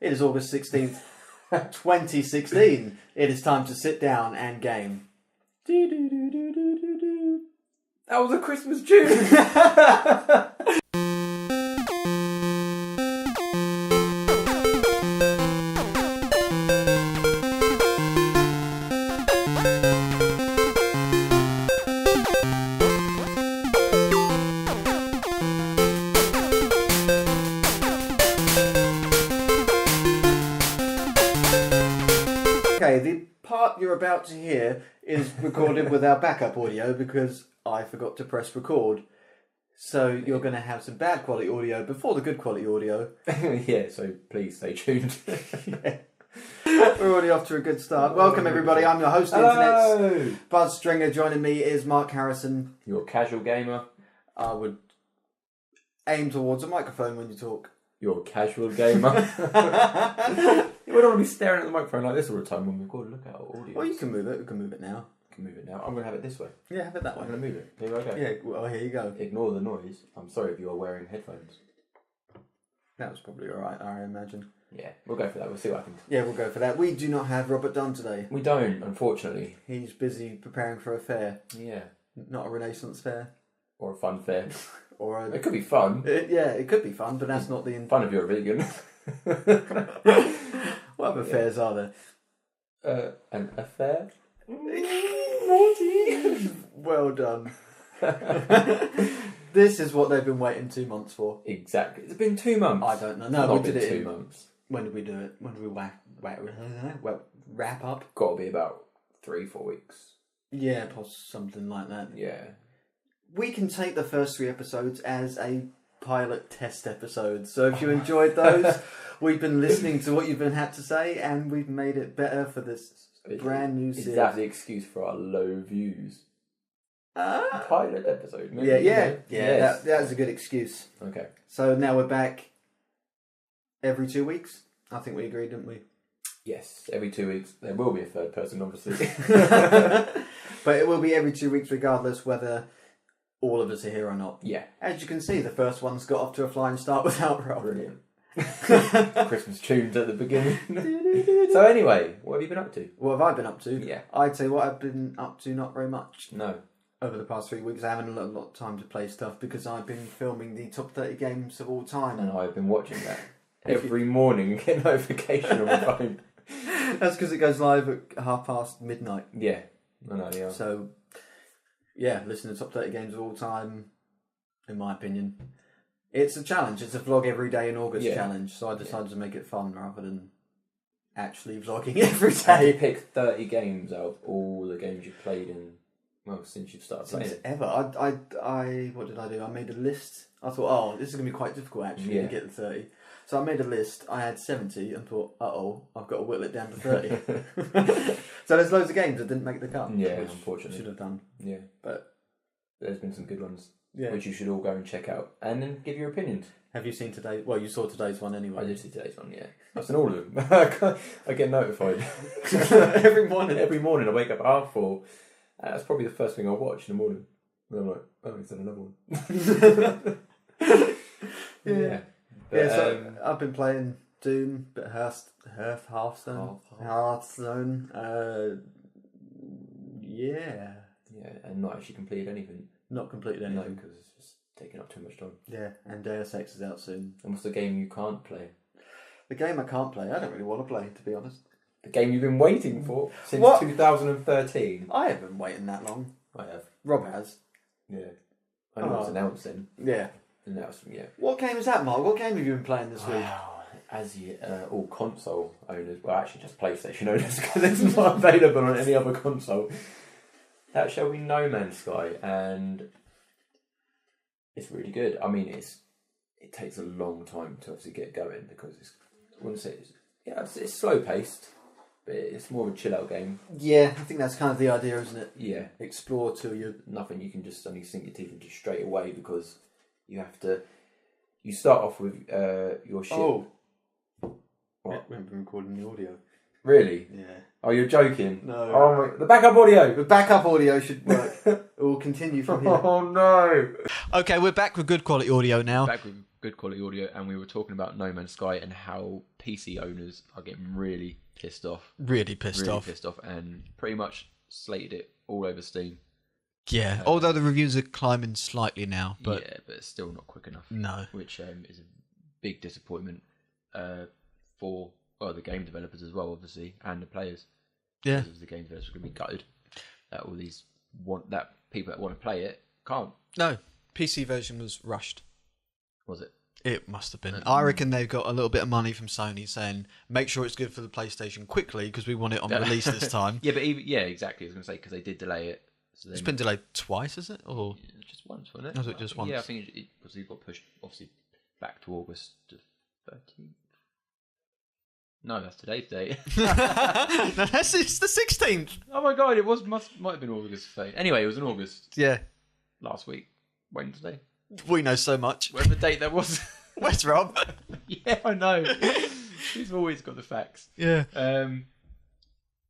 It is August 16th, 2016. It is time to sit down and game. That was a Christmas tune! Okay, the part you're about to hear is recorded with our backup audio because I forgot to press record. So you're going to have some bad quality audio before the good quality audio. Yeah, so please stay tuned. Yeah. We're already off to a good start. Welcome everybody, I'm your host, Internet's Buzz Stringer. Joining me is Mark Harrison. You're a casual gamer. I would aim towards a microphone when you talk. You're a casual gamer. You wouldn't want to be staring at the microphone like this all the time when we record. Look at our audio. Well, you can move it. We can move it now. You can move it now. I'm going to have it this way. Yeah, have it that way. I'm going to move it. Here I go. Yeah, well, here you go. Ignore the noise. I'm sorry if you are wearing headphones. That was probably alright, I imagine. Yeah, we'll go for that. We'll see what happens. Yeah, we'll go for that. We do not have Robert Dunn today. We don't, unfortunately. He's busy preparing for a fair. Yeah. Not a Renaissance fair. Or a fun fair. Or a... It could be fun. It could be fun, but that's not the... Fun if you're a vegan. What other fairs are there? An affair? Well done. This is what they've been waiting 2 months for. Exactly. It's been 2 months. I don't know. No, Not we did it 2 in... months. When did we do it? When did we wrap up? Got to be about 3-4 weeks. Yeah, something like that. Yeah. We can take the first 3 episodes as a pilot test episode. So if you enjoyed those, we've been listening to what you've been had to say, and we've made it better for this brand new series. Is that the excuse for our low views? Pilot episode. Maybe, Yeah. Yes. That's a good excuse. Okay. So now we're back every 2 weeks. I think we agreed, didn't we? Yes, every 2 weeks. There will be a third person, obviously. But it will be every 2 weeks regardless whether all of us are here or not. Yeah. As you can see, the first one's got off to a flying start without Rob. Brilliant. Christmas tunes at the beginning. So anyway, what have you been up to? What have I been up to? Yeah. I'd say what I've been up to, not very much. No. Over the past 3 weeks, I haven't had a lot of time to play stuff because I've been filming the top 30 games of all time. And I've been watching that every morning and get notification on my phone. That's because it goes live at midnight. midnight. Yeah. I know, yeah. So, yeah, listen to top 30 games of all time, in my opinion. It's a challenge. It's a vlog every day in August challenge. So I decided to make it fun rather than actually vlogging every day. You pick 30 games out of all the games you've played in, well, since you've started playing it. Ever. I what did I do? I made a list. I thought, this is going to be quite difficult actually to get the 30. So I made a list. I had 70 and thought, I've got to whittle it down to 30. So there's loads of games that didn't make the cut. Yeah, which unfortunately. Should have done. Yeah. But there's been some good ones, yeah, which you should all go and check out. And then give your opinions. Have you seen today? Well, you saw today's one anyway. I did see today's one, yeah. I've seen all of them. I get notified. Every morning. Every morning I wake up at 4:30. That's probably the first thing I watch in the morning. And I'm like, he's done another one. Yeah. But, So I've been playing Doom, but Hearthstone. Yeah. Yeah, and not actually completed anything. Not completed anything. No, because it's just taking up too much time. Yeah, and Deus Ex is out soon. And what's the game you can't play? The game I can't play, I don't really want to play, to be honest. The game you've been waiting for since 2013. I haven't been waiting that long. I have. Rob has. Yeah. I know it's announced then. Yeah. Yeah. What game is that, Mark? What game have you been playing this week? Wow. As all console owners, well, actually just PlayStation owners, because it's not available on any other console. That shall be No Man's Sky, and it's really good. I mean, it takes a long time to obviously get going because I wouldn't say it's slow paced, but it's more of a chill out game. Yeah, I think that's kind of the idea, isn't it? Yeah, explore till you're nothing. You can just suddenly sink your teeth into straight away because you have to. You start off with your ship. Oh, what? We haven't been recording the audio. Really? Yeah. Oh, you're joking? No. Oh, the backup audio. The backup audio should work. It will continue from here. Oh no. Okay, we're back with good quality audio now. Back with good quality audio, and we were talking about No Man's Sky and how PC owners are getting really pissed off. Really pissed off, and pretty much slated it all over Steam. Yeah, although the reviews are climbing slightly now, but but it's still not quick enough. No, which is a big disappointment for the game developers as well, obviously, and the players. Yeah, because the game developers are going to be gutted that all these people that want to play it can't. No, PC version was rushed. Was it? It must have been. I reckon they've got a little bit of money from Sony saying, make sure it's good for the PlayStation quickly because we want it on release this time. Yeah, but exactly. I was going to say, because they did delay it. So it's been delayed twice, is it? Or just once, wasn't it? Was it just once? Yeah, I think it got pushed, obviously, back to August 13th. No, that's today's date. No, it's the 16th. Oh my god, might have been August 13th. Anyway, it was in August. Yeah. Last week, Wednesday. We know so much. Whatever date that was. Where's Rob? Yeah, I know. He's always got the facts. Yeah.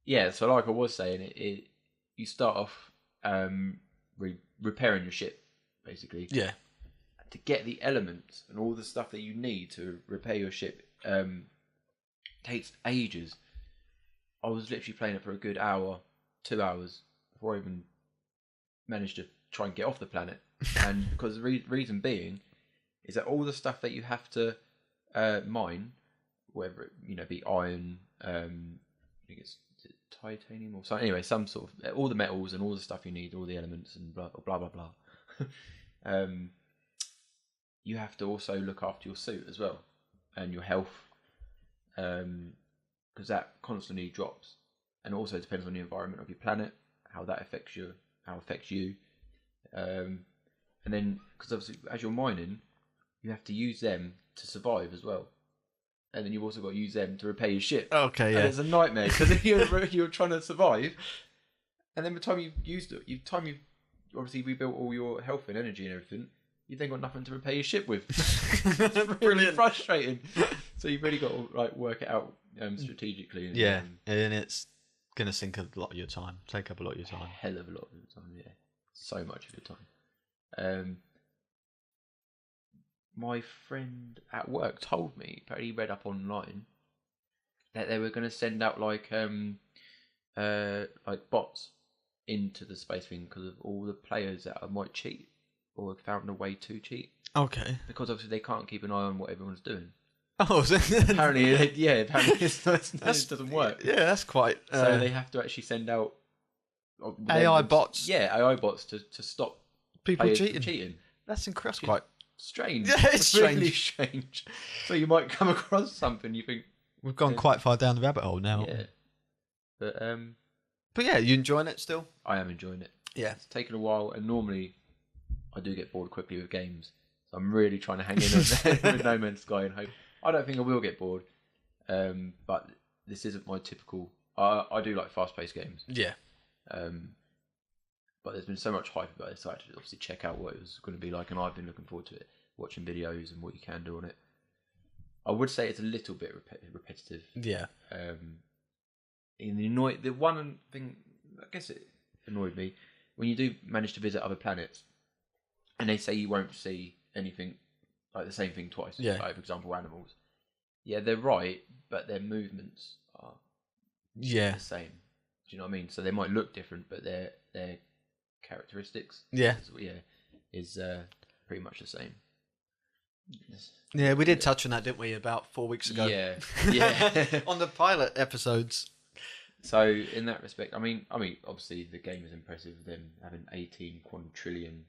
Yeah, so like I was saying, you start off repairing your ship, basically. Yeah. To get the elements and all the stuff that you need to repair your ship takes ages. I was literally playing it for a good hour, 2 hours, before I even managed to try and get off the planet. And because the reason being is that all the stuff that you have to mine, whether it be iron, I think it's titanium or something. Anyway, some sort of all the metals and all the stuff you need, all the elements and blah blah blah blah. You have to also look after your suit as well and your health, because that constantly drops, and also depends on the environment of your planet, how that affects you, and then because obviously as you're mining, you have to use them to survive as well. And then you've also got to use them to repair your ship. Okay, yeah. And it's a nightmare because you're trying to survive, and then by the time you've used it, you've obviously rebuilt all your health and energy and everything, you've then got nothing to repair your ship with. It's really Brilliant. frustrating. So you've really got to work it out strategically. And, yeah, and it's gonna sink a lot of your time. Take up a lot of your time. Hell of a lot of your time. Yeah, so much of your time. My friend at work told me, but he read up online, that they were going to send out like bots into the space thing because of all the players that might cheat or have found a way to cheat. Okay. Because obviously they can't keep an eye on what everyone's doing. Oh, apparently, it doesn't work. Yeah, that's quite. So they have to actually send out AI bots. Yeah, AI bots to stop people cheating. Cheating. That's incredible. That's quite strange. Yeah, it's really strange. So you might come across something you think we've gone quite far down the rabbit hole now. Yeah, but yeah, you enjoying it still? I am enjoying it. Yeah, it's taken a while, and normally I do get bored quickly with games. So I'm really trying to hang in with No Man's Sky and hope. I don't think I will get bored, but this isn't my typical. I do like fast-paced games. Yeah. But there's been so much hype about it, so I had to obviously check out what it was going to be like, and I've been looking forward to it, watching videos and what you can do on it. I would say it's a little bit repetitive. Yeah. The one thing, I guess it annoyed me, when you do manage to visit other planets, and they say you won't see anything, like the same thing twice. Yeah. Like, for example, animals. Yeah, they're right, but their movements are the same. Do you know what I mean? So they might look different, but their characteristics is pretty much the same. Yeah, we did touch on that, didn't we, about 4 weeks ago? Yeah. On the pilot episodes. So in that respect, I mean, obviously the game is impressive. Them having 18 quadrillion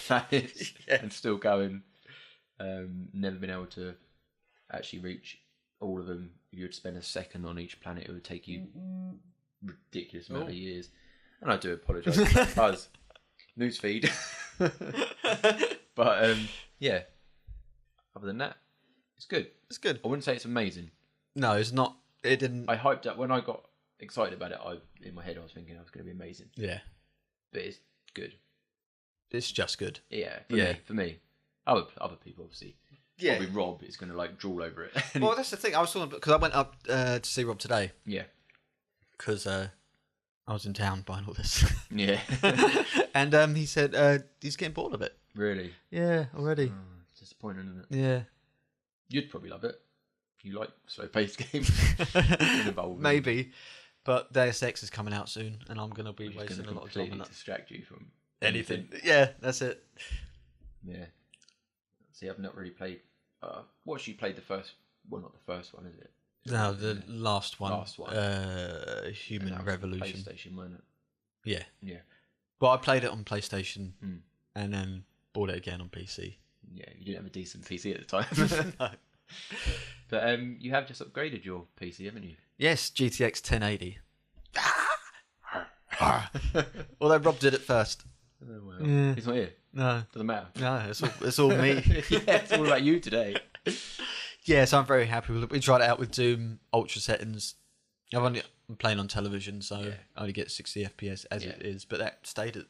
planets and still going. Never been able to actually reach all of them. If you would spend a second on each planet, it would take you ridiculous amount of years. And I do apologise for that buzz. Newsfeed. But yeah. Other than that, it's good. It's good. I wouldn't say it's amazing. No, it's not. It didn't. I hyped up when I got excited about it. In my head, I was thinking it was going to be amazing. Yeah. But it's good. It's just good. Yeah. For me. Other people, obviously. Yeah. Probably Rob is going to drool over it. Well, that's the thing. I was talking because I went up to see Rob today. Yeah. Because I was in town buying all this. And he said he's getting bored of it. Really? Yeah, already. disappointing, isn't it? Yeah. You'd probably love it. You like slow-paced games. Maybe. But Deus Ex is coming out soon, and I'm going to be Which is wasting gonna a lot of time on completely that. distract you from Anything. Yeah, that's it. Yeah. See, I've not really played... what actually played the first... Well, not the first one, is it? No, the last one. Last one. Human Revolution. PlayStation, wasn't it? Yeah. Yeah. Well, I played it on PlayStation, and then bought it again on PC. Yeah, you didn't have a decent PC at the time. No. But you have just upgraded your PC, haven't you? Yes, GTX 1080. Although Rob did it first. Oh, well. Yeah. He's not here. No. Doesn't matter. No, it's all me. Yeah, it's all about you today. Yeah, so I'm very happy with it. We tried it out with Doom Ultra settings. I'm playing on television, so I only get 60 FPS as it is. But that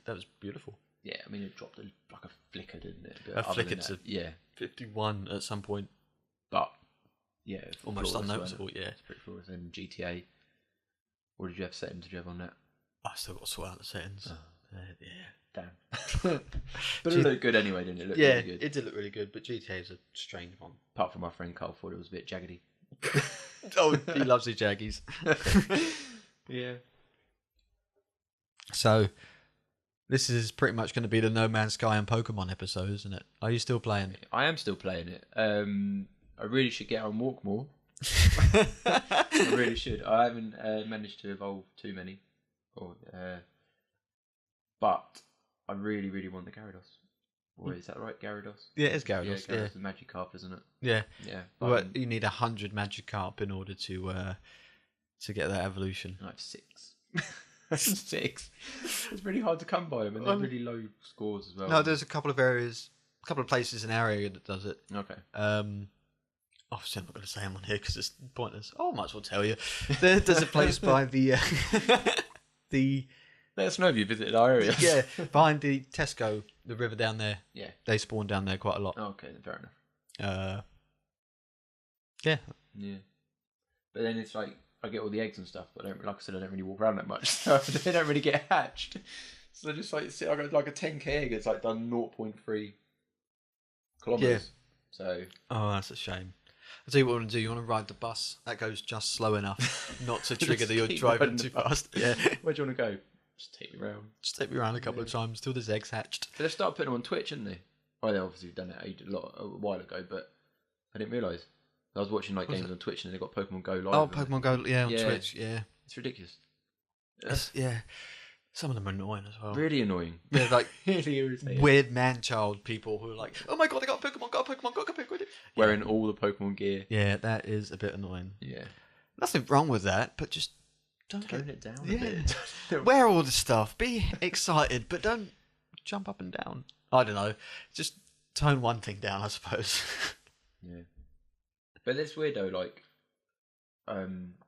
was beautiful. Yeah, I mean, it dropped like a flicker, didn't it? But I flickered to 51 at some point. But, yeah. Almost unnoticeable, yeah. It's pretty flawless. And GTA, what did you have settings did you have on that? I still got to sort out the settings. Yeah. Damn. But it looked good anyway, didn't it? It looked really good. It did look really good, but GTA is a strange one. Apart from my friend Carl thought it was a bit jaggedy. Oh, he loves the Jaggies. Yeah. So, this is pretty much going to be the No Man's Sky and Pokemon episode, isn't it? Are you still playing? I am still playing it. I really should get out and walk more. I really should. I haven't managed to evolve too many. But I really, really want the Gyarados. Or is that right, Gyarados? Yeah, it's Gyarados. Yeah, Gyarados is Magikarp, isn't it? Yeah. Yeah. Well, you need 100 Magikarp in order to get that evolution. I have 6. 6. It's really hard to come by them, and they're really low scores as well. No, there's a couple of places in our area that does it. Okay. Obviously, I'm not going to say them on here because it's pointless. Oh, I might as well tell you. There's a place by the Let us know if you visited our area. Yeah, behind the Tesco, the river down there. Yeah. They spawn down there quite a lot. Oh, okay, fair enough. Yeah. Yeah. But then it's like, I get all the eggs and stuff, but like I said, I don't really walk around that much. So they don't really get hatched. So I just I got like a 10k egg, it's like done 0.3 kilometres. Yeah. So. Oh, that's a shame. I'll tell you what I want to do. You want to ride the bus? That goes just slow enough not to trigger that you're driving too fast. Yeah. Where do you want to go? Just take me around. Just take me around a couple of times till there's eggs hatched. So they started putting them on Twitch, didn't they? Well, they obviously done it a while ago, but I didn't realise. I was watching like games on Twitch and they got Pokemon Go live. Oh, Pokemon Go, on Twitch, yeah. It's ridiculous. Yeah. Some of them are annoying as well. Really annoying. They're like really irritating. Weird man-child people who are like, oh my god, I got a Pokemon, got a Pokemon. Wearing all the Pokemon gear. Yeah, that is a bit annoying. Yeah. Nothing wrong with that, but just tone it down a bit. Wear all the stuff. Be excited, but don't jump up and down. I don't know. Just tone one thing down, I suppose. Yeah. But it's weird though, like,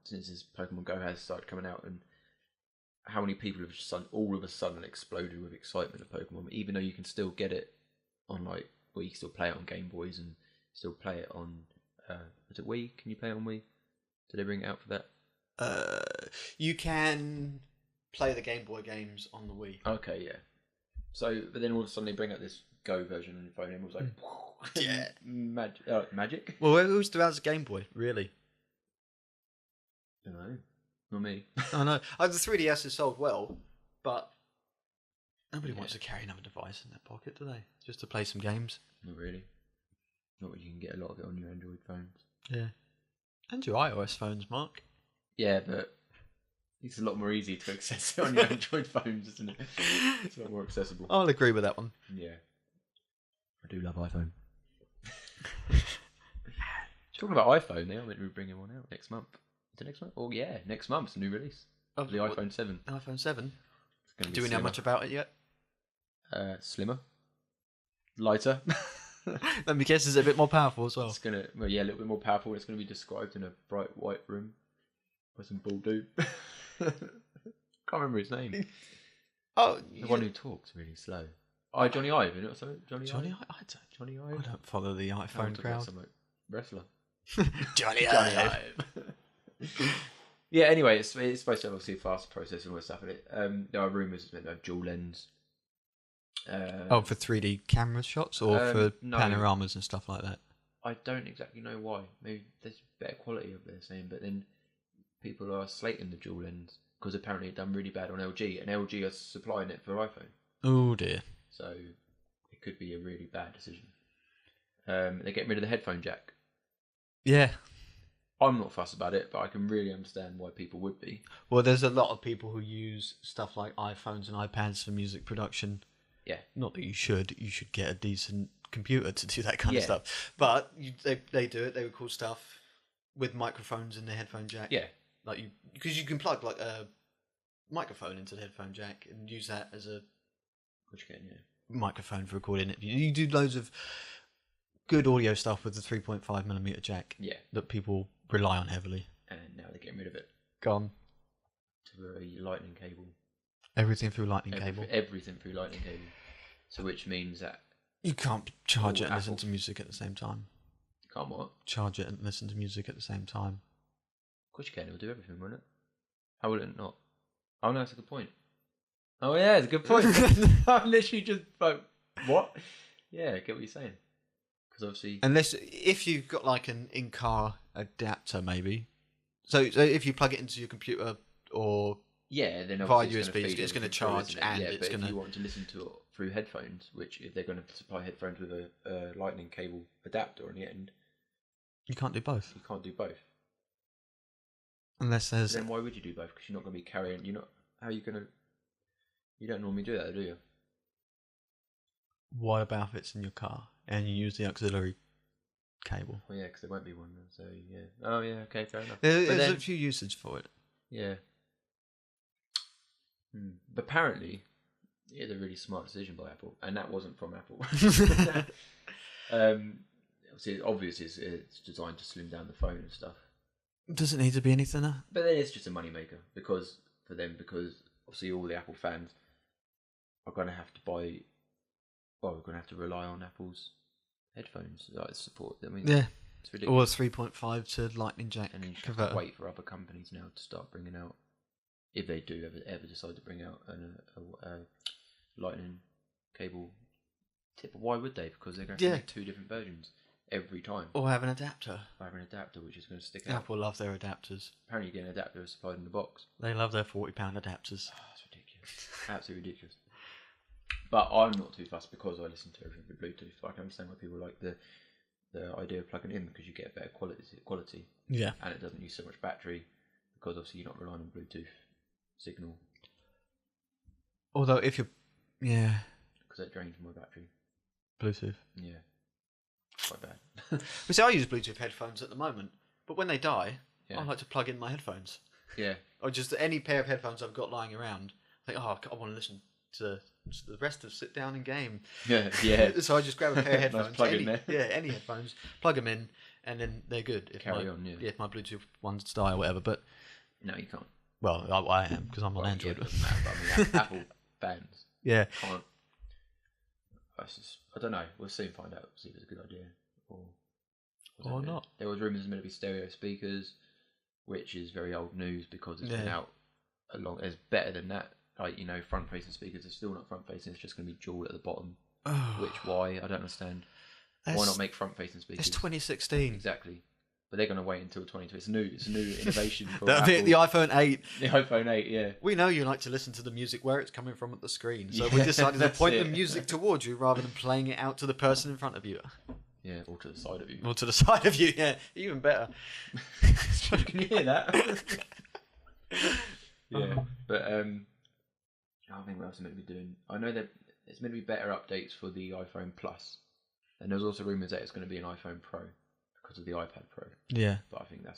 since this Pokemon Go has started coming out, and how many people have just all of a sudden exploded with excitement of Pokemon, even though you can still get it on you can still play it on Game Boys and still play it on, is it Wii? Can you play it on Wii? Did they bring it out for that? You can play the Game Boy games on the Wii. Okay, yeah. So, but then all of a sudden they bring out this Go version on your phone, and it was like, yeah, magic. Well, who's the as Game Boy, really? I don't know. Not me. I know. The 3DS has sold well, but nobody wants to carry another device in their pocket, do they? Just to play some games. Not really. Not when you can get a lot of it on your Android phones. Yeah. And your iOS phones, Mark. Yeah, but it's a lot more easy to access it on your Android phones, isn't it? It's a lot more accessible. I'll agree with that one. Yeah. I do love iPhone. Talking about iPhone, they are meant to be bringing one out next month. Is it next month? Oh, yeah, next month's a new release. Of the iPhone 7. iPhone 7? Do we know much about it yet? Slimmer. Lighter. Let me guess, is it a bit more powerful as well? It's a little bit more powerful. It's going to be described in a bright white room by some bald dude. Can't remember his name. Oh, the one who talks really slow. Johnny Ive, isn't it? Something? Johnny Ive? Johnny Ive? I don't follow the iPhone crowd. Wrestler. Johnny Ive. Yeah, anyway, it's supposed to have obviously a fast processor and all that stuff in it. There are rumours it's meant to have dual lens. For 3D camera shots or for panoramas and stuff like that? I don't exactly know why. Maybe there's better quality of they're saying, but then people are slating the dual lens because apparently it done really bad on LG, and LG are supplying it for iPhone. Oh dear. So it could be a really bad decision. They're getting rid of the headphone jack. Yeah. I'm not fussed about it, but I can really understand why people would be. Well, there's a lot of people who use stuff like iPhones and iPads for music production. Yeah. Not that you should. You should get a decent computer to do that kind of stuff. But they do it. They record stuff with microphones in the headphone jack. Yeah. Because you can plug like a microphone into the headphone jack and use that as a microphone for recording it. You do loads of good audio stuff with the 3.5mm jack. Yeah. That people rely on heavily. And now they're getting rid of it. Gone. To a lightning cable. Everything through lightning cable. Everything through lightning cable. So which means that you can't charge it and listen to music at the same time. You can't what? Charge it and listen to music at the same time. Of course you can. It'll do everything, won't it? How will it not? Oh no, that's a good point. Oh yeah, it's a good point. I'm literally just like, what? Yeah, I get what you're saying. Because obviously, unless if you've got like an in-car adapter, maybe. So if you plug it into your computer or then via USB, it's going to charge and it's going to. If you want to listen to it through headphones, which if they're going to supply headphones with a lightning cable adapter on the end, you can't do both. You can't do both. Unless there's. Then why would you do both? Because you're not going to be carrying. You're not. How are you going to? You don't normally do that, do you? What about if it's in your car and you use the auxiliary cable? Well, yeah, because there won't be one. So yeah. Oh yeah. Okay, fair enough. There's a few usage for it. Yeah. But apparently, it's a really smart decision by Apple, and that wasn't from Apple. Obviously, it's designed to slim down the phone and stuff. Does it need to be any thinner? But then it's just a moneymaker because obviously all the Apple fans are going to have to buy. Well, we're going to have to rely on Apple's headphones support. I mean, yeah, it's ridiculous. Or 3.5 to Lightning jack and you converter. Have to wait for other companies now to start bringing out, if they do ever decide to bring out a Lightning cable tip. Why would they? Because they're going to make two different versions every time. Or have an adapter. Which is going to stick out. Apple love their adapters. Apparently you get an adapter supplied in the box. They love their £40 adapters. Oh, that's ridiculous. Absolutely ridiculous. But I'm not too fussed because I listen to everything with Bluetooth. I can understand why people like the idea of plugging in because you get better quality. Yeah. And it doesn't use so much battery because obviously you're not relying on Bluetooth signal. Although if you're... Yeah. Because that drains my battery. Bluetooth. Yeah. Quite bad. But see, I use Bluetooth headphones at the moment, but when they die, I like to plug in my headphones. Yeah. Or just any pair of headphones I've got lying around. I think, I want to listen to the rest of Sit Down and Game. Yeah. So I just grab a pair of headphones. Nice plug in there. Yeah, any headphones. Plug them in, and then they're good. If my Bluetooth ones die or whatever, but... No, you can't. Well, I am, because I'm on Android. Yeah, I mean, Apple fans. Yeah. Can't. I don't know. We'll soon find out. See if it's a good idea or not. There was rumours there's going to be stereo speakers, which is very old news because it's been out it's better than that. Like, front-facing speakers are still not front-facing. It's just going to be dual at the bottom. Why? I don't understand. Why not make front-facing speakers? It's 2016. Exactly. But they're going to wait until 2020. It's a new innovation. That'll be the iPhone 8. The iPhone 8, yeah. We know you like to listen to the music where it's coming from at the screen, so we decided to point the music towards you rather than playing it out to the person in front of you. Yeah, or to the side of you. Or to the side of you, yeah. Even better. Can you hear that? Yeah. But I think what else I'm meant to be doing. I know that it's meant to be better updates for the iPhone Plus. And there's also rumours that it's going to be an iPhone Pro because of the iPad Pro. Yeah. But I think that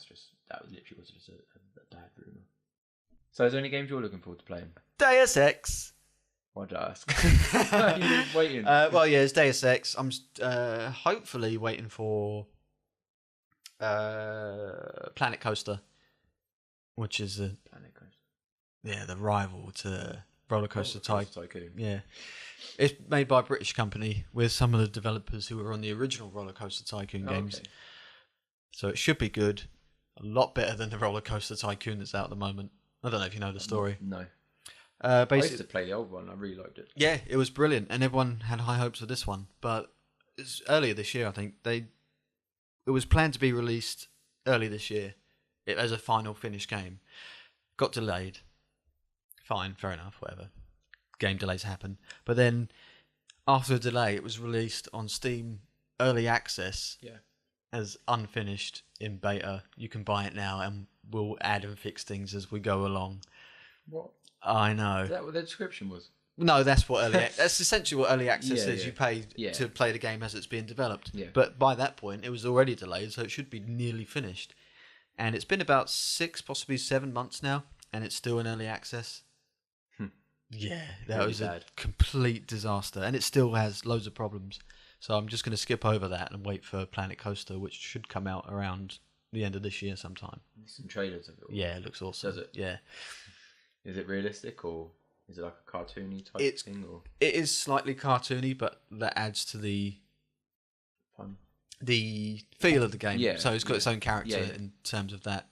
literally was just a bad rumour. So is there any games you're looking forward to playing? Deus Ex. Why'd I ask? You've been waiting. It's Deus Ex. I'm hopefully waiting for Planet Coaster, which is Planet Coaster. Yeah, the rival to Roller Coaster Tycoon. Yeah. It's made by a British company with some of the developers who were on the original Roller Coaster Tycoon games. Okay. So it should be good. A lot better than the Roller Coaster Tycoon that's out at the moment. I don't know if you know the story. No. I used Basically, to play the old one. I really liked it. yeah, it was brilliant, and everyone had high hopes for this one. But it's earlier this year, I think it was planned to be released early this year, as a final finished game. Got delayed. Fine, fair enough, whatever. Game delays happen. But then, after a delay, it was released on Steam Early Access as unfinished in beta. You can buy it now, and we'll add and fix things as we go along. What? I know. Is that what the description was? No, that's what that's essentially what early access is. Yeah. You pay to play the game as it's being developed. Yeah. But by that point, it was already delayed, so it should be nearly finished. And it's been about 6, possibly 7 months now, and it's still in early access. Yeah, that Really was bad. a complete disaster, and it still has loads of problems. So I'm just going to skip over that and wait for Planet Coaster, which should come out around the end of this year sometime. Some trailers of it all. Yeah, it looks awesome. Does it? Yeah. Is it realistic, or is it like a cartoony type thing? Or it is slightly cartoony, but that adds to the fun, the feel of the game. Yeah, So it's got its own character Yeah. in terms of that.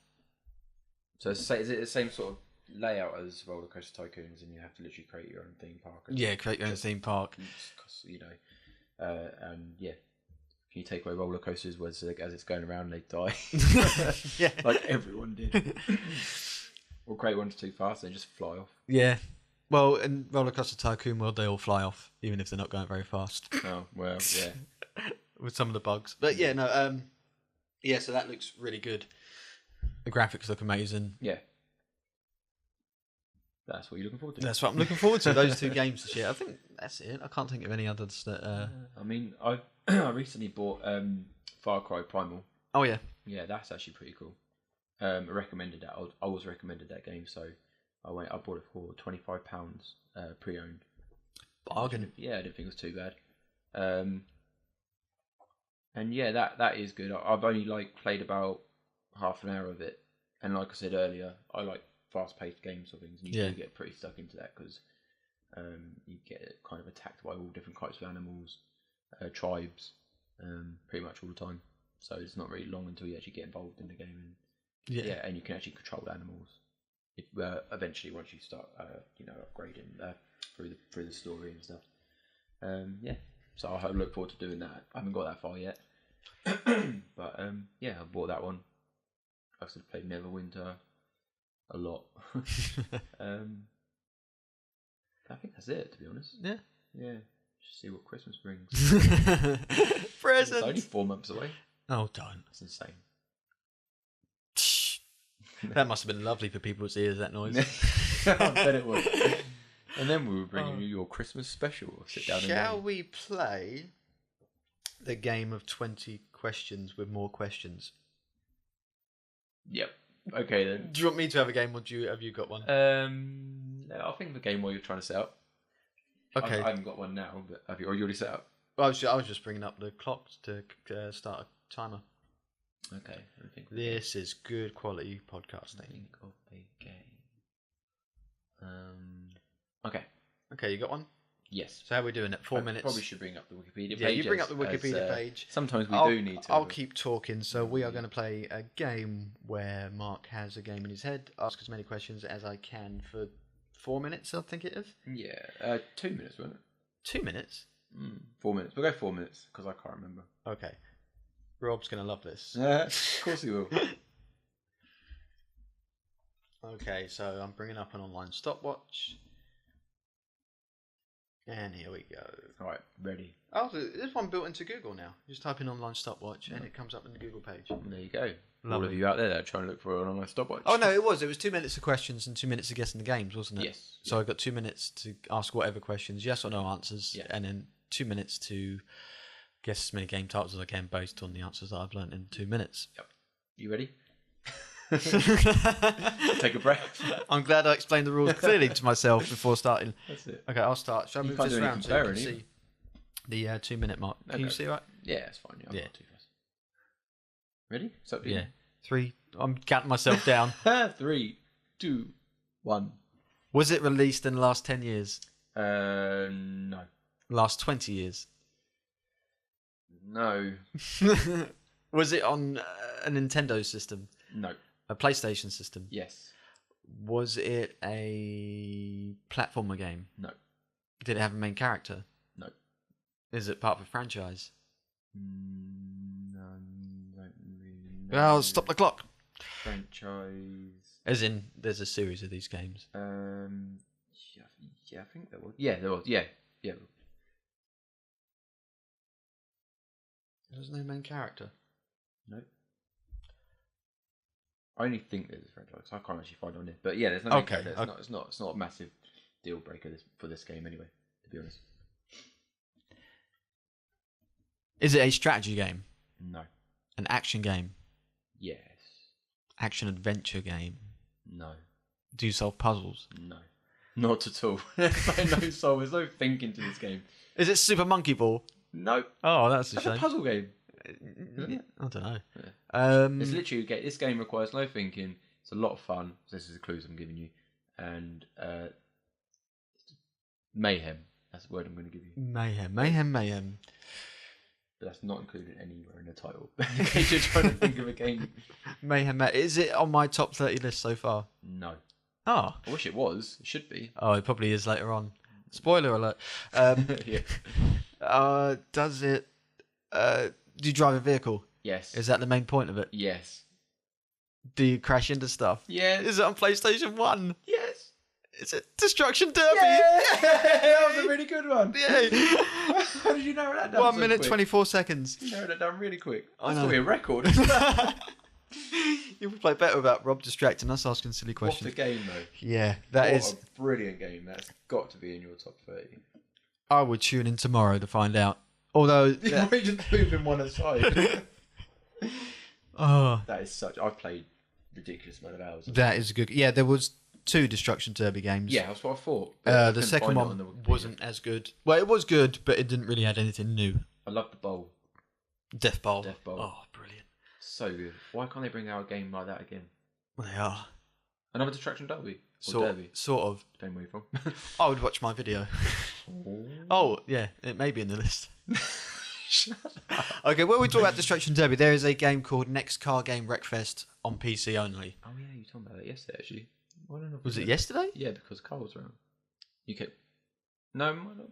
So is it the same sort of layout as Roller Coaster Tycoons, and you have to literally create your own theme park? Yeah, create your own theme park. Because and yeah, can you take away roller coasters as it's going around they die? Yeah, like everyone did. Or create ones too fast, they just fly off. Yeah. Well, in Roller Coaster Tycoon World, they all fly off, even if they're not going very fast. Oh well, yeah. With some of the bugs, but yeah, no, yeah. So that looks really good. The graphics look amazing. Yeah. That's what you're looking forward to. That's what I'm looking forward to. Those 2 games this year. I think that's it. I can't think of any others that. I mean, I recently bought Far Cry Primal. Oh yeah. Yeah, that's actually pretty cool. I recommended that. I was recommended that game, so I bought it for £25 pre-owned. Bargain. Yeah, I didn't think it was too bad. And yeah, that is good. I've only played about half an hour of it, and like I said earlier, I like fast-paced games or things, and you do get pretty stuck into that because you get kind of attacked by all different types of animals, tribes, pretty much all the time. So it's not really long until you actually get involved in the game, and and you can actually control the animals. Eventually, once you start, upgrading through the story and stuff. So I look forward to doing that. I haven't got that far yet, but I bought that one. I sort of played Neverwinter a lot. I think that's it, to be honest. Yeah. Just see what Christmas brings. Presents. It's only 4 months away. Oh, don't. That's insane. That must have been lovely for people's ears, that noise. I bet it was. And then we will bring you your Christmas special. Sit down. Shall we play the game of 20 questions with more questions? Yep. Okay then. Do you want me to have a game, or have you got one? I think the game while you're trying to set up. Okay. I haven't got one now, but have you already set up? I was just bringing up the clock to start a timer. Okay. This is good quality podcasting. Think of a game. Okay. Okay, you got one? Yes. So how are we doing it? 4 minutes? Probably should bring up the Wikipedia page. Yeah, you bring up the Wikipedia page. Sometimes we do need to. I'll keep talking. So we are going to play a game where Mark has a game in his head, ask as many questions as I can for 4 minutes, I think it is. Yeah, 2 minutes, wasn't it? 2 minutes? 4 minutes. We'll go 4 minutes, because I can't remember. Okay. Rob's going to love this. Of course he will. Okay, so I'm bringing up an online stopwatch. And here we go. Alright, ready. Oh, there's one built into Google now. Just type in online stopwatch and it comes up in the Google page. There you go. Lovely. All of you out there that are trying to look for an online stopwatch. Oh, no, it was 2 minutes of questions and 2 minutes of guessing the games, wasn't it? Yes. So I got 2 minutes to ask whatever questions, yes or no answers, and then 2 minutes to guess as many game titles as I can based on the answers that I've learnt in 2 minutes. Yep. You ready? Take a breath. I'm glad I explained the rules clearly to myself before starting. That's it. Okay, I'll start. Shall I move this round so you can see the 2 minute mark? Can you see right? Yeah, it's fine. I'm not too fast. Ready? So yeah. 3. I'm counting myself down. 3, 2, 1. Was it released in the last 10 years? No. Last 20 years? No. Was it on a Nintendo system? No. A PlayStation system? Yes. Was it a platformer game? No. Did it have a main character? No. Is it part of a franchise? No, don't really know. Well, stop the clock. Franchise. As in, there's a series of these games. Yeah, I think there was. Yeah, there was. Yeah. There's no main character. No. I only think there's a franchise. I can't actually find it on it, but yeah, there's no main character. It's not a massive deal breaker for this game anyway. To be honest. Is it a strategy game? No. An action game? Yes. Action adventure game? No. Do you solve puzzles? No. Not at all. There's no soul. There's no thinking to this game. Is it Super Monkey Ball? No. Oh, that's a shame. It's a puzzle game. I don't know. Yeah. It's literally this game requires no thinking. It's a lot of fun. This is the clues I'm giving you, and mayhem. That's the word I'm going to give you. Mayhem. But that's not included anywhere in the title. In case you're trying to think of a game. Mayhem. Is it on my top 30 list so far? No. Oh. I wish it was. It should be. Oh, it probably is later on. Spoiler alert. Yeah. Does it? Do you drive a vehicle? Yes. Is that the main point of it? Yes. Do you crash into stuff? Yes. Is it on PlayStation 1? Yes. Is it Destruction Derby? Yeah! That was a really good one. Yay! How did you narrow that down? 1 minute, 24 seconds. You narrowed that down really quick. I That's know. got to be a record. You would play better without Rob distracting us, asking silly questions. What a game, though. Yeah, that is a brilliant game. That's got to be in your top 30. I would tune in tomorrow to find out. Although... You might just moving one aside. Oh, That is such... I've played ridiculous amount of hours. that is good. Yeah, there was 2 Destruction Derby games. Yeah, that's what I thought. The second one wasn't as good. Well, it was good, but it didn't really add anything new. I love the bowl. Death Bowl. Death Bowl. Oh, brilliant. So good. Why can't they bring out a game like that again? Well, they are. Another Destruction Derby? Or Derby? Sort of. Depending where you're from. I would watch my video. Oh, yeah, it may be in the list. Okay, when we talk about Destruction Derby, there is a game called Next Car Game Wreckfest on PC only. Oh yeah, you told me about that yesterday actually. I don't know if Was it yesterday? Yeah, because Carl was around. You kept... No, it might not.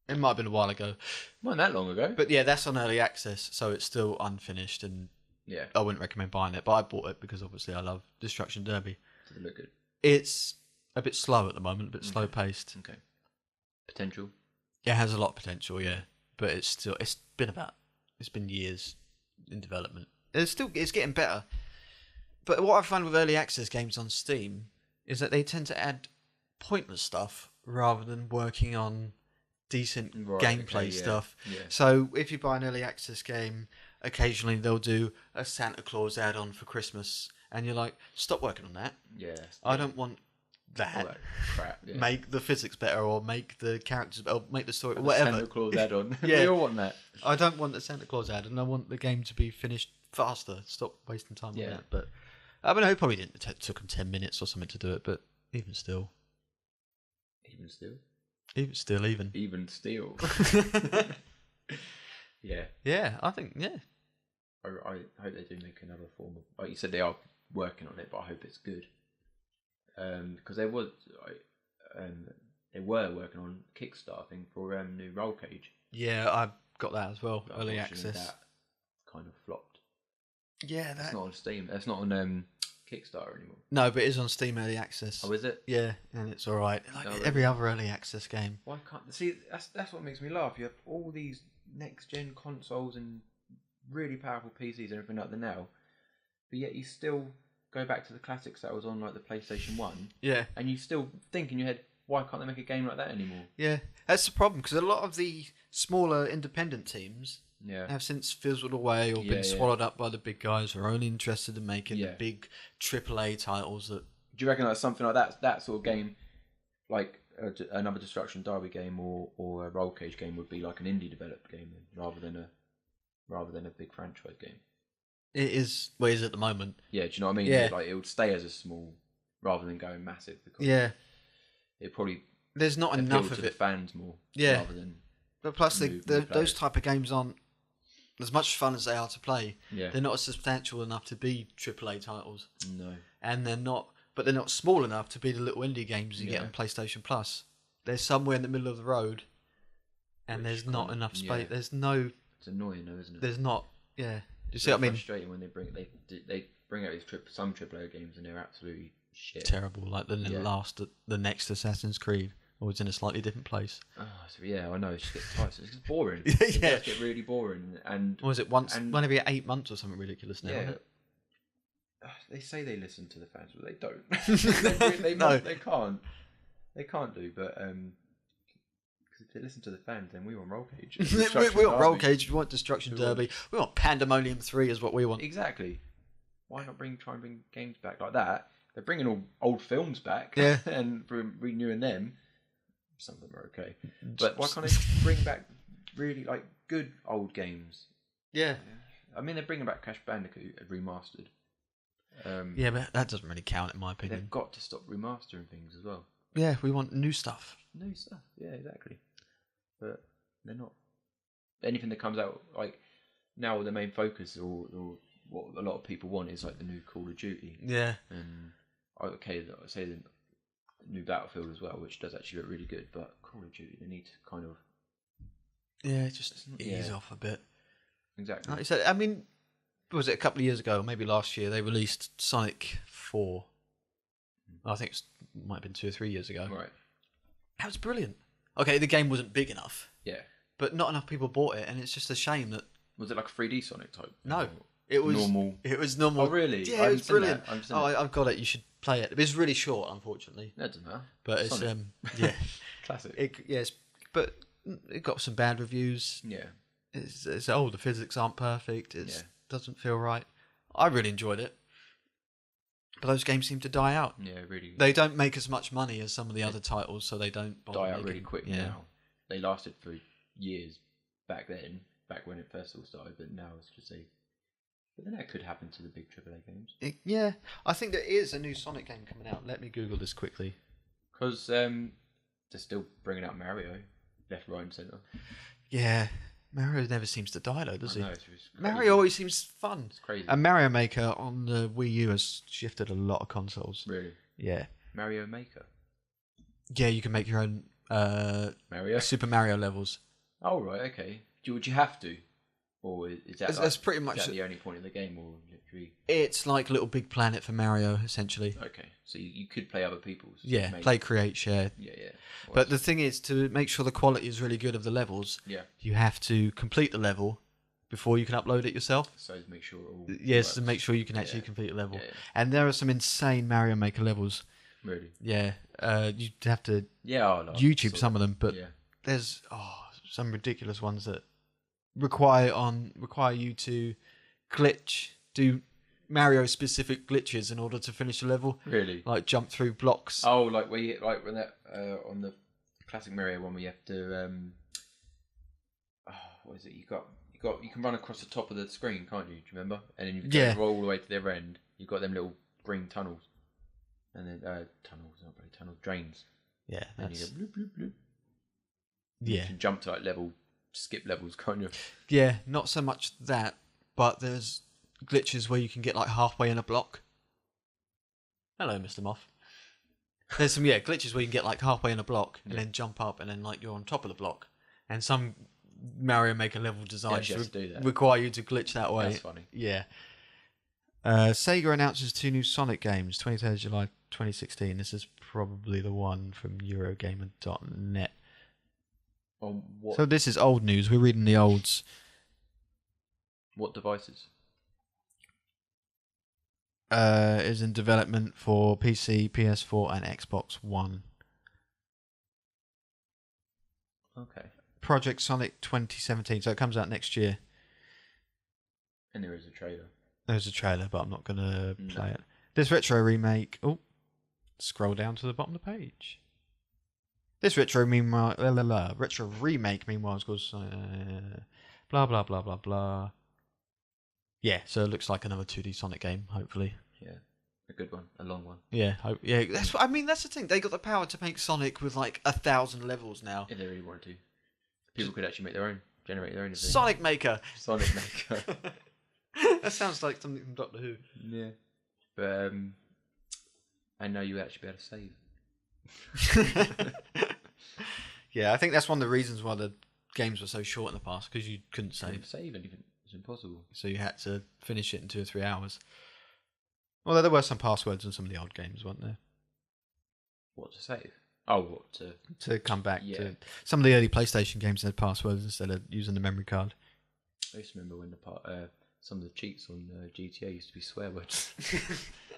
It might have been a while ago. Wasn't that long ago. But yeah, that's on early access, so it's still unfinished, and Yeah. I wouldn't recommend buying it, but I bought it because obviously I love Destruction Derby. Does it look good? It's a bit slow at the moment, a bit slow paced. Okay. Potential? It has a lot of potential, yeah, but it's been years in development. It's getting better. But what I find with early access games on Steam is that they tend to add pointless stuff rather than working on decent gameplay stuff. Yeah. So if you buy an early access game, occasionally they'll do a Santa Claus add-on for Christmas, and you're like, stop working on that. Yeah. I don't want All that. that crap. Yeah. Make the physics better, or make the characters better, or make the story, whatever. Santa Claus add-on. Yeah. We all want that. I don't want the Santa Claus add-on. I want the game to be finished faster. Stop wasting time on Yeah. that. But I mean, it probably didn't. It took them 10 minutes or something to do it, but even still. Even still. Even still. Yeah. Yeah, I think, yeah. I hope they do make another form of... Like you said, they are working on it, but I hope it's good. Because they were working on Kickstarting for new Roll Cage. Yeah, I got that as well. But Early unfortunately access. That kind of flopped. Yeah, That's not on Steam. That's not on Kickstarter anymore. No, but it is on Steam Early Access. Oh, is it? Yeah, and it's alright. Like Oh, every other Early Access game. Why can't... See, that's what makes me laugh. You have all these next-gen consoles and really powerful PCs and everything like that now, but yet you still go back to the classics that was on like the PlayStation 1, Yeah. and you still think in your head, why can't they make a game like that anymore? Yeah, that's the problem, because a lot of the smaller independent teams Yeah. have since fizzled away or been swallowed up by the big guys who are only interested in making the big AAA titles that... Do you reckon like something like that sort of game, like another Destruction Derby game or a Roll Cage game, would be like an indie developed game rather than a big franchise game? It is what it is at the moment. Yeah, do you know what I mean? Yeah. Like it would stay as a small rather than going massive, because Yeah. it probably There's not enough of to the it. fans more. Yeah. Rather than But plus, new those players. type of games aren't as much fun as they are to play. Yeah. They're not substantial enough to be AAA titles. No. And they're not but they're not small enough to be the little indie games you get Yeah. on PlayStation Plus. They're somewhere in the middle of the road, and Which there's not can't- enough space. yeah. There's no. It's annoying though, isn't it? There's not. Yeah. Do you It's see what I mean? frustrating when they bring out these some AAA games and they're absolutely shit. Terrible. Like the next Assassin's Creed, always in a slightly different place. Oh, so yeah, I know. It just gets tiresome. It's just boring. Yeah. It does get really boring. And What was it once? Every 8 months or something ridiculous now. yeah, Isn't it? they say they listen to the fans, but they don't. No. They can't. They can't do. But because if they listen to the fans, then we want Roll Cage. we want Roll Cage. We want Destruction Derby. We want Pandemonium 3 is what we want. Exactly. Why not try and bring games back like that? They're bringing all old films back, Yeah. and renewing them. Some of them are okay, but why can't they bring back really like good old games? Yeah. I mean, they're bringing back Crash Bandicoot remastered. Yeah, but that doesn't really count in my opinion. They've got to stop remastering things as well. Yeah, we want new stuff. New stuff, yeah, exactly. But they're not. Anything that comes out like now, the main focus or what a lot of people want is like the new Call of Duty. Yeah. And okay, I say the new Battlefield as well, which does actually look really good. But Call of Duty, they need to kind of just ease off a bit. Exactly. Like you said, I mean, was it a couple of years ago, or maybe last year, they released Sonic 4. I think it might have been 2 or 3 years ago. Right. That was brilliant. Okay, the game wasn't big enough. Yeah. But not enough people bought it, and it's just a shame that... Was it like a 3D Sonic type? No. It was normal. It was normal. Oh, really? Yeah, it was brilliant. I've I've got it. You should play it. It's really short, unfortunately. That doesn't matter. But it's Sonic. yeah, Classic. but it got some bad reviews. Yeah. It's old. The physics aren't perfect. It doesn't feel right. I really enjoyed it, but those games seem to die out. Yeah, really. They don't make as much money as some of the other titles, so they don't die out really quick now. They lasted for years back then, back when it first all started, but now it's just But then that could happen to the big AAA games. I think there is a new Sonic game coming out. Let me Google this quickly. Because they're still bringing out Mario, left, right, and centre. Yeah, Mario never seems to die though, does he? I know, it's crazy. Mario always seems fun. It's crazy. And Mario Maker on the Wii U has shifted a lot of consoles. Really? Yeah. Mario Maker? Yeah, you can make your own Mario? Super Mario levels. Oh, right, okay. Would you have to? Or is that, That's pretty much is that the only point of the game? Or literally... It's like Little Big Planet for Mario, essentially. Okay, so you could play other people's. Yeah, play, create, share. Yeah. Well, but the thing is, to make sure the quality is really good of the levels, you have to complete the level before you can upload it yourself. So to make sure it all Yes, works. to make sure you can actually complete the level. Yeah. And there are some insane Mario Maker levels. Really? Yeah, you'd have to YouTube some of them, but there's some ridiculous ones that require you to do Mario specific glitches in order to finish the level. Really? Like jump through blocks. Oh, like where you, like when that on the classic Mario one where you have to what is it? You can run across the top of the screen, can't you? Do you remember? And then you go all the way to the other end. You've got them little green tunnels. And then tunnels, not really tunnels, drains. Yeah, and you go bloop bloop bloop. Yeah. You can jump to skip levels, can't you? Yeah, not so much that, but there's glitches where you can get like halfway in a block. Hello, Mr. Moth. There's some glitches where you can get like halfway in a block and then jump up and then like you're on top of the block. And some Mario Maker level designs require you to glitch that way. That's funny. Yeah. Sega announces 2 new Sonic games, 23rd July 2016. This is probably the one from Eurogamer.net. On what? So this is old news. We're reading the olds. What devices? Is in development for PC, PS4, and Xbox One. Okay. Project Sonic 2017. So it comes out next year. And there is a trailer. There's a trailer, but I'm not going to play it. This retro remake... Oh, scroll down to the bottom of the page. This retro remake, meanwhile, goes... blah, blah, blah, blah, blah. Yeah, so it looks like another 2D Sonic game, hopefully. Yeah, a good one. A long one. Yeah, that's what I mean. That's the thing. They got the power to make Sonic with like 1,000 levels now. If they really wanted to. People could actually generate their own. Sonic Maker! Sonic Maker. That sounds like something from Doctor Who. Yeah. But And now you actually be able to save. Yeah, I think that's one of the reasons why the games were so short in the past, because you couldn't save. Save anything. It's impossible. So you had to finish it in 2 or 3 hours. Although there were some passwords in some of the old games, weren't there? What to save? Oh, what to come back yeah. to some of the early PlayStation games had passwords instead of using the memory card. I used to remember when some of the cheats on GTA used to be swear words.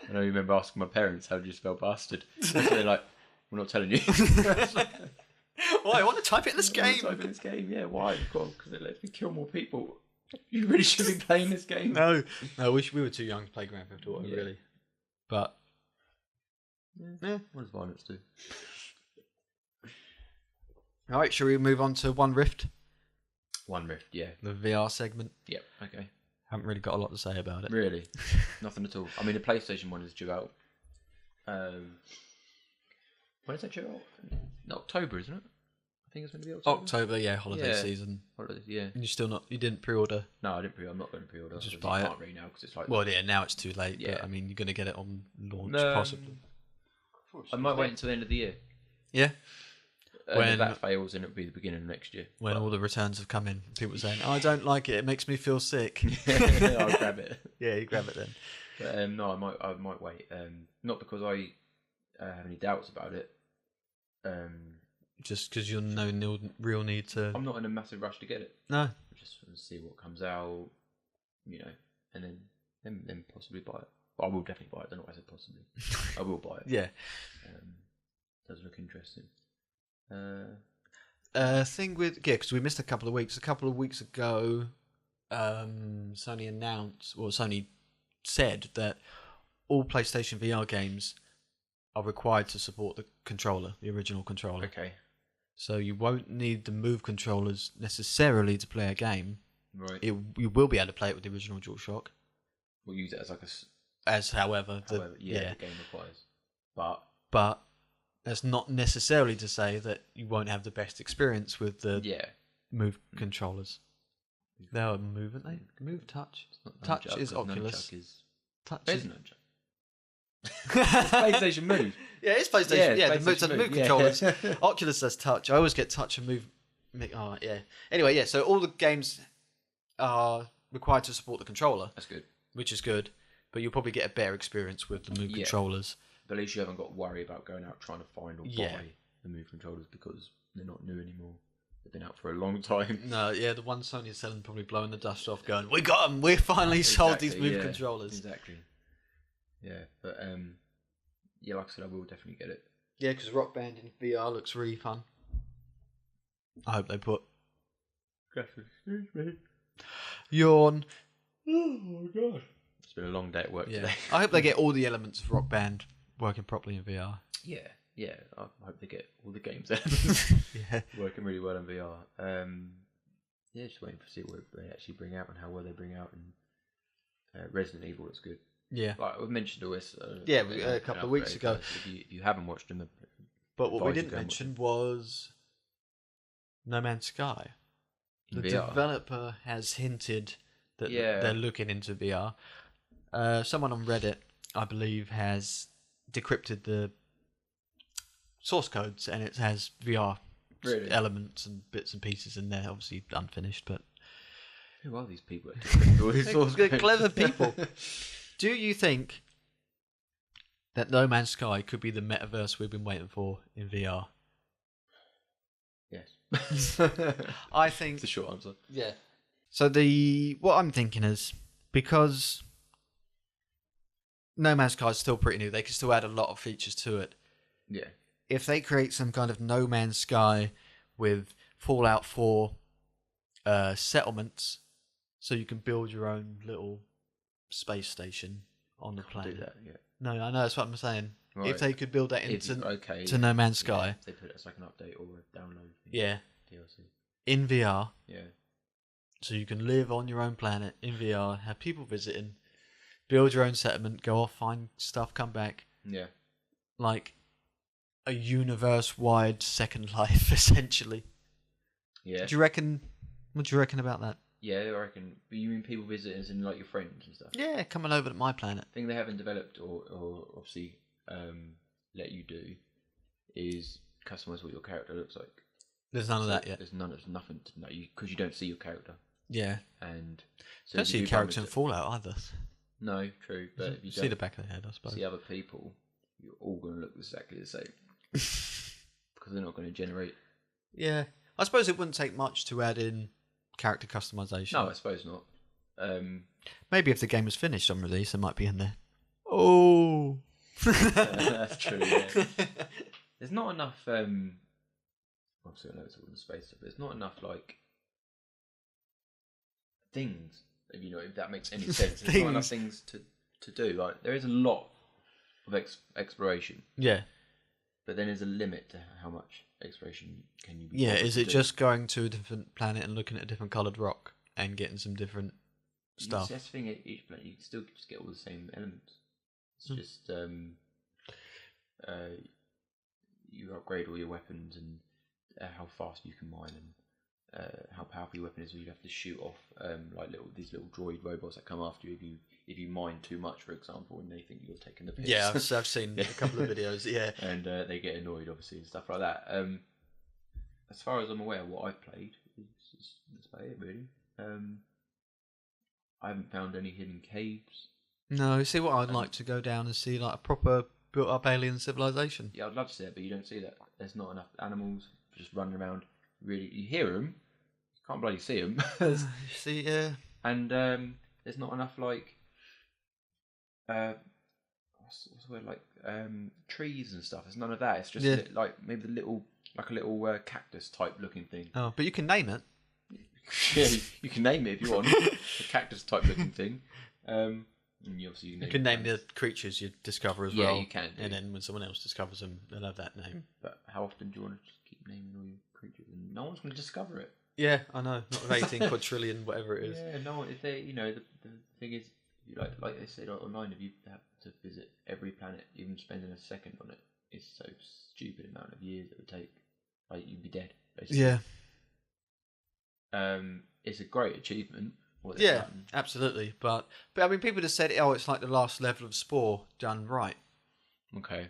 And I remember asking my parents, how do you spell bastard? So they're like, we're not telling you. Why? I want to type it in this game. Type in this game, yeah. Why? Because it lets me kill more people. You really should be playing this game. No, we were too young to play Grand Theft Auto, really. But yeah, what does violence do? All right, shall we move on to One Rift? One Rift, yeah. The VR segment. Yep, okay. Haven't really got a lot to say about it. Really? Nothing at all. I mean, the PlayStation one is due out. When is that due out? In October, isn't it? I think it's going to be October. October, yeah, holiday season. Holiday, yeah. And you didn't pre-order? No, I didn't pre-order. I'm not going to pre-order. Just buy it. Can't really now because it's like. Well, yeah, now it's too late. Yeah. But I mean, you're going to get it on launch, possibly. I might wait until the end of the year. Yeah. When if that fails, then it'll be the beginning of next year. When all the returns have come in, people saying, "I don't like it. It makes me feel sick." I'll grab it. Yeah, you grab it then. But no, I might wait. Not because I have any doubts about it. Just because you're no real need to. I'm not in a massive rush to get it. No. Just want to see what comes out, and then possibly buy it. But I will definitely buy it. I don't know why I said possibly. I will buy it. Yeah. Does look interesting. Thing with because we missed a couple of weeks. A couple of weeks ago, Sony said that all PlayStation VR games are required to support the controller, the original controller. Okay. So you won't need the Move controllers necessarily to play a game. Right. You will be able to play it with the original DualShock. We'll use it as like however the game requires. But that's not necessarily to say that you won't have the best experience with the Move controllers. They're Move, aren't they? Move Touch. Touch is Oculus. Touch is nunchuck. It's PlayStation Move. Yeah, it's PlayStation. Yeah, the Move controllers. Yeah. Oculus does Touch. I always get Touch and Move. Oh, yeah. Anyway, yeah. So all the games are required to support the controller. That's good. Which is good, but you'll probably get a better experience with the Move controllers. But at least you haven't got to worry about going out trying to find or buy the Move controllers because they're not new anymore. They've been out for a long time. No, yeah, the ones Sony's selling probably blowing the dust off, going, "We got them. We finally sold these Move controllers." Exactly. Yeah, but like I said, I will definitely get it. Yeah, because Rock Band in VR looks really fun. I hope they put. Excuse me. Yawn. Oh my god! It's been a long day at work today. I hope they get all the elements of Rock Band working properly in VR. Yeah. I hope they get all the games working really well in VR. Just waiting to see what they actually bring out and how well they bring out. And Resident Evil looks good. Yeah, like we've mentioned all this. A couple of weeks ago. If you haven't watched them, but what we didn't mention was No Man's Sky. The developer has hinted that they're looking into VR. Someone on Reddit, I believe, has decrypted the source codes and it has VR elements and bits and pieces in there. Obviously unfinished, but who are these people? They're clever people. Do you think that No Man's Sky could be the metaverse we've been waiting for in VR? Yes. I think it's a short answer. Yeah. So what I'm thinking is, because No Man's Sky is still pretty new, they can still add a lot of features to it. Yeah. If they create some kind of No Man's Sky with Fallout 4 settlements, so you can build your own little space station on the planet. Do that, yeah. No, I know, that's what I'm saying. Right. If they could build that into to No Man's Sky. If they put it as like an update or a download thing. Yeah. DLC. In VR. Yeah. So you can live on your own planet in VR, have people visiting, build your own settlement, go off, find stuff, come back. Yeah. Like a universe-wide Second Life, essentially. Yeah. What do you reckon about that? Yeah, I reckon. But you mean people visiting as in like your friends and stuff? Yeah, coming over to my planet. I think they haven't developed or obviously let you do is customize what your character looks like. There's none of that yet. There's nothing to know because you don't see your character. Yeah. And so don't see your character in Fallout either. No, true. But if you see the back of the head, I suppose. See other people, you're all going to look exactly the same because they're not going to generate. Yeah, I suppose it wouldn't take much to add in character customization. No, I suppose not. Maybe if the game was finished on release, it might be in there. Oh, that's true. Yeah. There's not enough. Obviously, I know it's all in space, but there's not enough like things. If that makes any sense. There's not enough things to do. Like there is a lot of exploration. Yeah. But then there's a limit to how much exploration can you be. Yeah, is it just going to a different planet and looking at a different coloured rock and getting some different stuff? That's the thing, each planet you can still just get all the same elements. It's just you upgrade all your weapons and how fast you can mine and how powerful your weapon is. You have to shoot off these little droid robots that come after you if you mine too much, for example, and they think you're taking the piss. Yeah, I've seen a couple of videos. Yeah, and they get annoyed, obviously, and stuff like that. As far as I'm aware, what I've played is that's about it, really. I haven't found any hidden caves. No, see what I'd like to go down and see like a proper built-up alien civilization. Yeah, I'd love to see it, but you don't see that. There's not enough animals just running around. Really, you hear them, you can't bloody see them. See, yeah. And there's not enough like what's the word, like trees and stuff. There's none of that. It's just like maybe a little cactus type looking thing. Oh, but you can name it. Yeah, you can name it if you want. A cactus type looking thing. And you can name the creatures you discover as well. Yeah, you can. And then when someone else discovers them, they'll have that name. But how often do you want to just keep naming all your creatures? And no one's going to discover it. Yeah, I know. Not with 18 quadrillion, whatever it is. Yeah, no one. If they, the thing is, like they said online, if you have to visit every planet, even spending a second on it, it's so stupid amount of years it would take. Like you'd be dead, basically. Yeah. It's a great achievement. Yeah, absolutely. But I mean, people just said, "Oh, it's like the last level of Spore done right." Okay.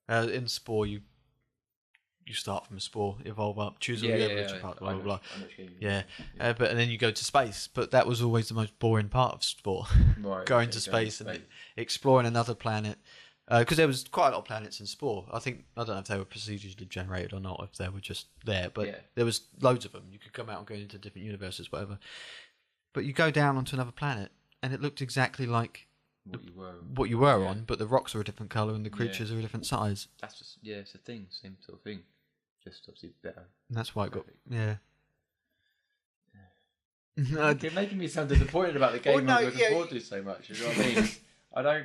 In Spore, you start from a Spore, evolve up, choose a level, blah blah blah. Yeah, but and then you go to space. But that was always the most boring part of Spore, right, going to space and exploring another planet. Because there was quite a lot of planets in Spore. I don't know if they were procedurally generated or not, if they were just there. But there was loads of them. You could come out and go into different universes, whatever. But you go down onto another planet, and it looked exactly like what you were on, but the rocks are a different colour and the creatures are a different size. That's just it's a thing, same sort of thing, just obviously better. And that's why it got You're making me sound disappointed about the game I'm looking forward to so much. You know what I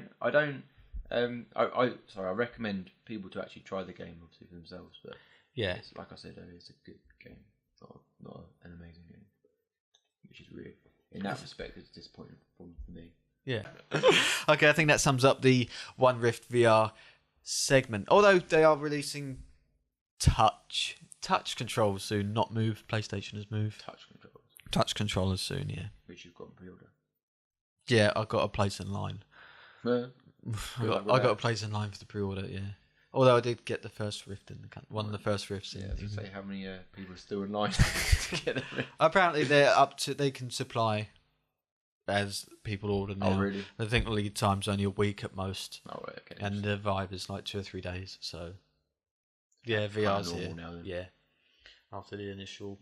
mean? I recommend people to actually try the game, obviously, for themselves. But it's, like I said earlier, it's a good game, not an amazing game, which is weird. In that respect, it's disappointing for me. Yeah. Okay, I think that sums up the One Rift VR segment. Although they are releasing touch controls soon, not Move. PlayStation has moved. Touch controllers soon, yeah. Which you've got in pre-order. Yeah, I got a place in line. I got a place in line for the pre-order, yeah. Although I did get the first Rift in one of the first Rifts. Yeah, to say how many people are still in line to get the Rift. Apparently, they can supply as people order now. Oh, really? I think the lead time's only a week at most. Oh, right, okay. And the Vive is like 2 or 3 days. So, yeah, VR's here. Now, then. Yeah, after the initial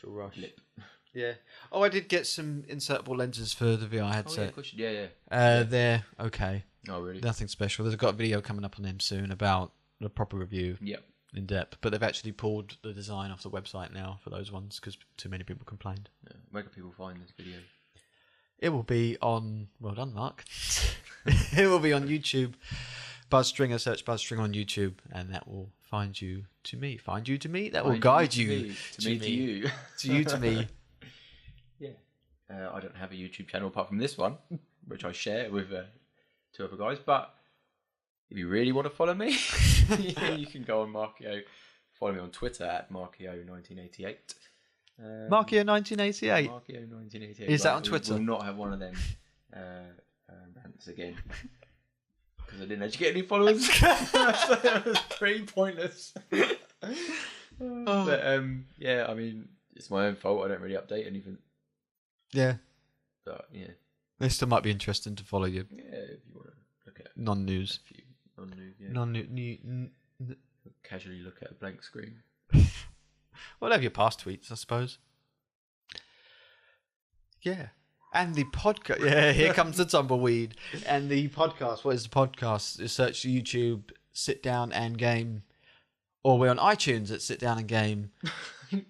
rush. Yeah. Oh, I did get some insertable lenses for the VR headset. Oh, yeah. They're okay. Oh, really? Nothing special. There's got a video coming up on them soon about the proper review. Yep. In depth. But they've actually pulled the design off the website now for those ones because too many people complained. Yeah. Where can people find this video? It will be on... Well done, Mark. It will be on YouTube. Buzzstringer, search Buzzstring on YouTube, and that will find you to me. Find you to me? That will guide you to me. To you. To you to me. Yeah. I don't have a YouTube channel apart from this one, which I share with 2 other guys. But if you really want to follow me, you can go on Markio. Follow me on Twitter at Markio1988. Markio1988? Markio1988. Is that on Twitter? We'll not have one of them rants again. Because I didn't actually get any followers. So it was pretty pointless. But yeah, I mean, it's my own fault. I don't really update anything. Yeah. But yeah. It still might be interesting to follow you. Yeah, if you want to look at non-news. a few non-news, yeah. Non-news. Casually look at a blank screen. Well, have your past tweets, I suppose. Yeah. And the podcast. Yeah, here comes the tumbleweed. And the podcast. What is the podcast? You search YouTube, Sit Down and Game. Or we're on iTunes at Sit Down and Game.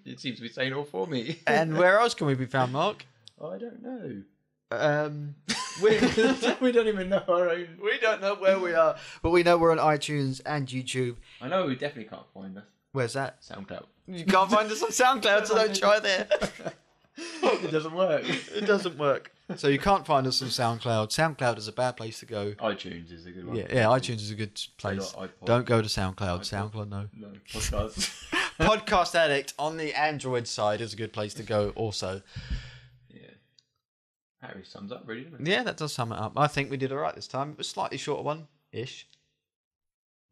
It seems to be saying all for me. And where else can we be found, Mark? I don't know. We don't even know our own. We don't know where we are, but we know we're on iTunes and YouTube. I know we definitely can't find us. Where's that? SoundCloud. You can't find us on SoundCloud, so don't try there. It doesn't work. It doesn't work. So you can't find us on SoundCloud. SoundCloud is a bad place to go. iTunes is a good one. Yeah, iTunes is a good place. Don't go to SoundCloud. SoundCloud, no. No, podcast. Podcast Addict on the Android side is a good place to go also. That really sums up, really, doesn't it? Yeah, that does sum it up. I think we did all right this time. It was a slightly shorter one-ish.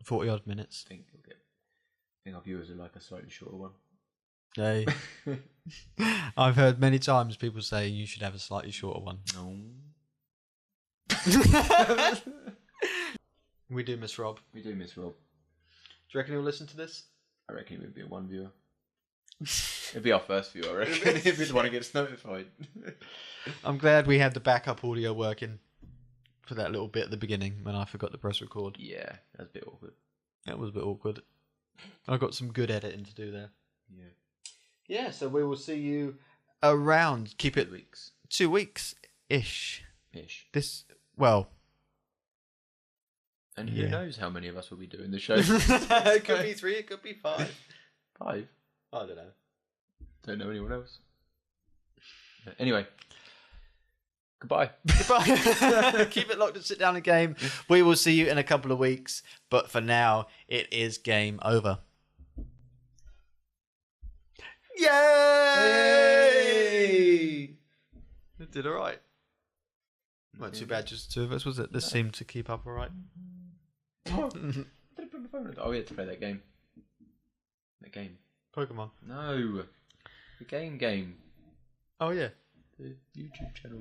40-odd minutes. I think our viewers are like a slightly shorter one. Hey. I've heard many times people say you should have a slightly shorter one. No. We do miss Rob. We do miss Rob. Do you reckon he'll listen to this? I reckon it would be one viewer. It'd be our first viewer, I reckon. If he's the one who gets notified. I'm glad we had the backup audio working for that little bit at the beginning when I forgot to press record. Yeah, that's a bit awkward. That was a bit awkward. I got some good editing to do there. Yeah. Yeah, so we will see you around. Keep it 2 weeks. 2 weeks-ish. Ish. And who knows how many of us will be doing the show. It could be 3, it could be 5. 5? I don't know. Don't know anyone else. Anyway. Goodbye. Goodbye. Keep it locked and Sit Down and Game. We will see you in a couple of weeks. But for now, it is game over. Yay! It did alright. Not too bad, just 2 of us, was it? This seemed to keep up alright. Oh, we had to play that game. That game. Pokemon. No. The game. Oh, yeah. The YouTube channel.